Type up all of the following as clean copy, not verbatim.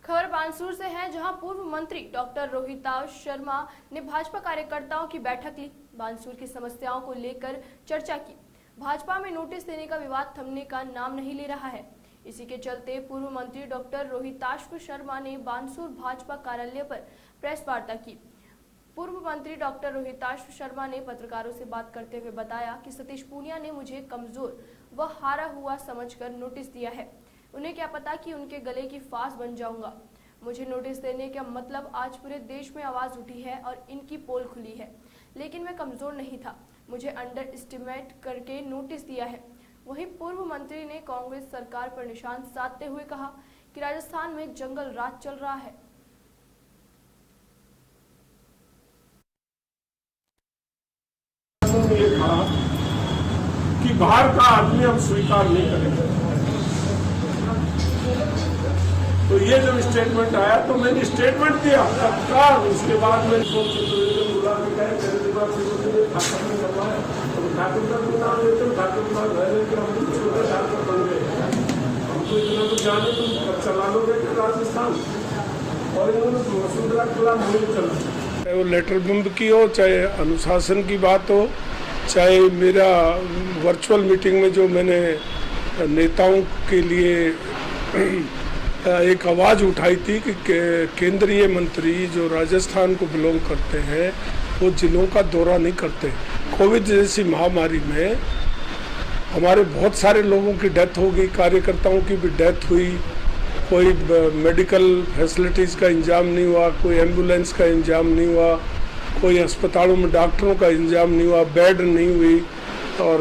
खबर बानसूर से है, जहां पूर्व मंत्री डॉक्टर रोहिताश शर्मा ने भाजपा कार्यकर्ताओं की बैठक ली। बानसूर की समस्याओं को लेकर चर्चा की। भाजपा में नोटिस देने का विवाद थमने का नाम नहीं ले रहा है। इसी के चलते पूर्व मंत्री डॉक्टर रोहिताश शर्मा ने बानसूर भाजपा कार्यालय पर प्रेस वार्ता की। पूर्व मंत्री डॉक्टर रोहिताश शर्मा ने पत्रकारों से बात करते हुए बताया कि सतीश पूनिया ने मुझे कमजोर व हारा हुआ समझकर नोटिस दिया है। उन्हें क्या पता कि उनके गले की फांस बन जाऊंगा। मुझे नोटिस देने का मतलब आज पूरे देश में आवाज उठी है और इनकी पोल खुली है, लेकिन मैं कमजोर नहीं था। मुझे अंडर एस्टिमेट करके नोटिस दिया है। वहीं पूर्व मंत्री ने कांग्रेस सरकार पर निशान साधते हुए कहा कि राजस्थान में जंगल राज चल रहा है। ये कहा कि बाहर का आदमी हम स्वीकार नहीं करेंगे। तो ये जब स्टेटमेंट आया तो मैंने स्टेटमेंट दिया तत्काल। उसके बाद मैंने बुला के कहे मेरे दिमाग से ठाकुर ने करवाया तो ठाकुर का भी नाम लेते ठाकुर का हम छोटे ठाकुर बन गए। हमको इतना तो जाने तुम चला लोगे कि राजस्थान और इन्होंने वसुंधरा किला मुहिम चला। चाहे वो लेटर बंद की हो, चाहे अनुशासन की बात हो, चाहे मेरा वर्चुअल मीटिंग में जो मैंने नेताओं के लिए एक आवाज़ उठाई थी कि केंद्रीय मंत्री जो राजस्थान को बिलोंग करते हैं वो जिलों का दौरा नहीं करते। कोविड जैसी महामारी में हमारे बहुत सारे लोगों की डेथ हो गई, कार्यकर्ताओं की भी डेथ हुई। कोई मेडिकल फैसिलिटीज़ का इंतजाम नहीं हुआ, कोई एम्बुलेंस का इंतजाम नहीं हुआ, कोई अस्पतालों में डॉक्टरों का इंतजाम नहीं हुआ, बेड नहीं हुई और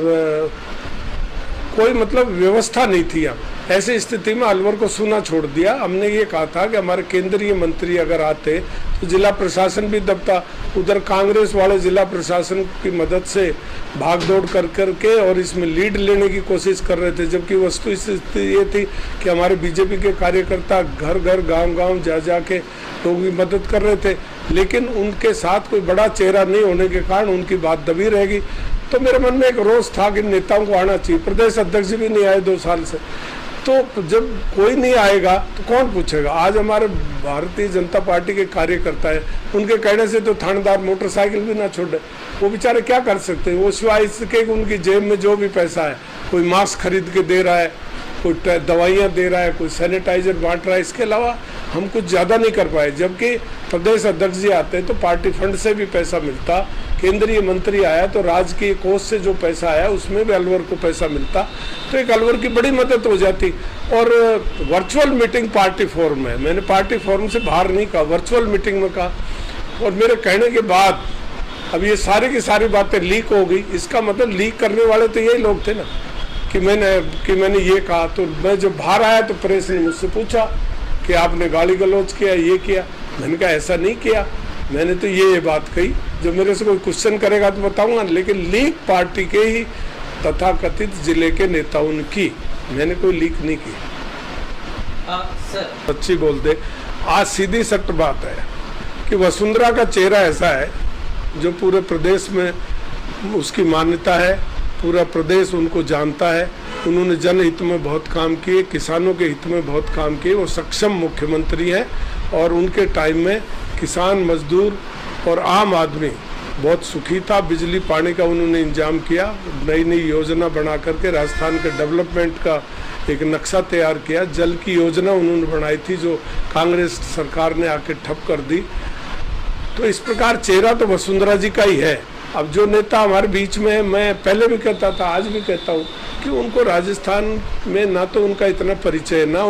कोई मतलब व्यवस्था नहीं थी। यहाँ ऐसी स्थिति में अलवर को सूना छोड़ दिया। हमने ये कहा था कि हमारे केंद्रीय मंत्री अगर आते तो जिला प्रशासन भी दबता। उधर कांग्रेस वाले जिला प्रशासन की मदद से भागदौड़ कर करके और इसमें लीड लेने की कोशिश कर रहे थे, जबकि वस्तु स्थिति ये थी कि हमारे बीजेपी के कार्यकर्ता घर घर गांव-गांव जा जा के लोगों की मदद कर रहे थे, लेकिन उनके साथ कोई बड़ा चेहरा नहीं होने के कारण उनकी बात दबी रहेगी। तो मेरे मन में एक रोष था कि नेताओं को आना चाहिए। प्रदेश अध्यक्ष भी नहीं आए 2 साल से, तो जब कोई नहीं आएगा तो कौन पूछेगा। आज हमारे भारतीय जनता पार्टी के कार्यकर्ता है, उनके कहने से तो थानेदार मोटरसाइकिल भी ना छोड़े। वो बेचारे क्या कर सकते हैं। वो सिवाय इसके उनकी जेब में जो भी पैसा है, कोई मास्क खरीद के दे रहा है, कोई दवाइयाँ दे रहा है, कोई सैनिटाइजर बांट रहा है, इसके अलावा हम कुछ ज़्यादा नहीं कर पाए। जबकि प्रदेश अध्यक्ष जी आते हैं तो पार्टी फंड से भी पैसा मिलता, केंद्रीय मंत्री आया तो राजकीय कोष से जो पैसा आया उसमें भी अलवर को पैसा मिलता, तो एक अलवर की बड़ी मदद हो जाती। और वर्चुअल मीटिंग पार्टी फोरम में, मैंने पार्टी फोरम से बाहर नहीं कहा, वर्चुअल मीटिंग में कहा। और मेरे कहने के बाद अब ये सारी की सारी बातें लीक हो गई। इसका मतलब लीक करने वाले तो यही लोग थे ना कि मैंने ये कहा। तो मैं जब बाहर आया तो प्रेस ने मुझसे पूछा कि आपने गाली गलौज किया, ये किया। मैंने कहा ऐसा नहीं किया, मैंने तो ये बात कही। जो मेरे से कोई क्वेश्चन करेगा तो बताऊंगा, लेकिन लीक पार्टी के ही तथाकथित जिले के नेताओं ने की, मैंने कोई लीक नहीं की। सच्ची बोल दे। आज सीधी सख्त बात है कि वसुंधरा का चेहरा ऐसा है जो पूरे प्रदेश में उसकी मान्यता है, पूरा प्रदेश उनको जानता है। उन्होंने जनहित में बहुत काम किए, किसानों के हित में बहुत काम किए। वो सक्षम मुख्यमंत्री हैं और उनके टाइम में किसान, मजदूर और आम आदमी बहुत सुखी था। बिजली पानी का उन्होंने इंतजाम किया, नई नई योजना बना करके राजस्थान के डेवलपमेंट का एक नक्शा तैयार किया। जल की योजना उन्होंने बनाई थी जो कांग्रेस सरकार ने आके ठप कर दी। तो इस प्रकार चेहरा तो वसुंधरा जी का ही है। अब जो नेता हमारे बीच में, मैं पहले भी कहता था, आज भी कहता हूँ कि उनको राजस्थान में ना तो उनका इतना परिचय, ना